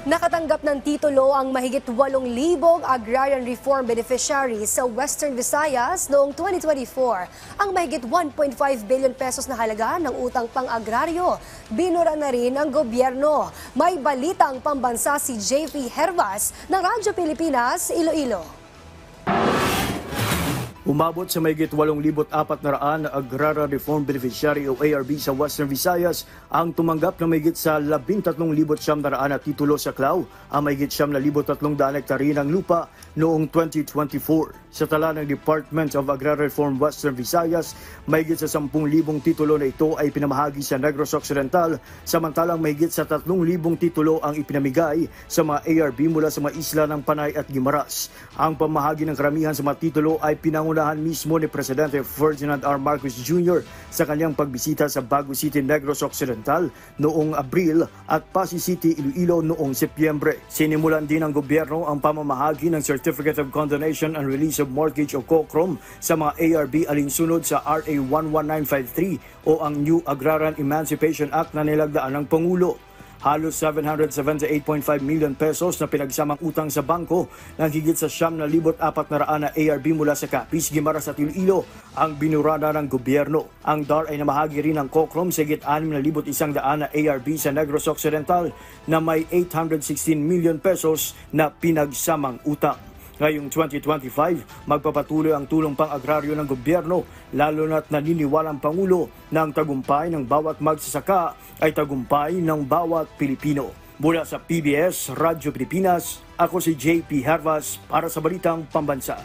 Nakatanggap ng titulo ang mahigit 8,000 agrarian reform beneficiaries sa Western Visayas noong 2024. Ang mahigit 1.5 billion pesos na halaga ng utang pang-agraryo, binura na rin ng gobyerno. May balitang pambansa si JP Hervas ng Radyo Pilipinas, Iloilo. Umabot sa mahigit 8,400 na Agrarian Reform Beneficiary o ARB sa Western Visayas ang tumanggap na mahigit sa 13,900 na titulo sa CLAW, ang mahigit 9,300 hektare ng lupa noong 2024. Sa tala ng Department of Agrarian Reform Western Visayas, mahigit sa 10,000 titulo na ito ay pinamahagi sa Negros Occidental, samantalang mahigit sa 3,000 titulo ang ipinamigay sa mga ARB mula sa mga isla ng Panay at Guimaras. Ang pamahagi ng karamihan sa mga titulo ay pinangunahan mismo ni Presidente Ferdinand R. Marcos Jr. sa kanyang pagbisita sa Baguio City, Negros Occidental noong Abril at Pasig City, Iloilo noong Setyembre. Sinimulan din ng gobyerno ang pamamahagi ng Certificate of Condonation and Release of Mortgage o COCROM sa mga ARB alinsunod sa RA 11953 o ang New Agrarian Emancipation Act na nilagdaan ng Pangulo. Halos 778.5 million pesos na pinagsamang utang sa bangko ng higit sa 9,400 na ARB mula sa Capiz, Guimaras at Iloilo ang binurada ng gobyerno. Ang DAR ay namahagi rin ng COCROM sa higit 6,100 na ARB sa Negros Occidental na may 816 million pesos na pinagsamang utang. Ngayong 2025, magpapatuloy ang tulong pang-agraryo ng gobyerno, lalo na't naniniwala ang Pangulo na ang tagumpay ng bawat magsasaka ay tagumpay ng bawat Pilipino. Mula sa PBS, Radyo Pilipinas, ako si JP Hervas para sa Balitang Pambansa.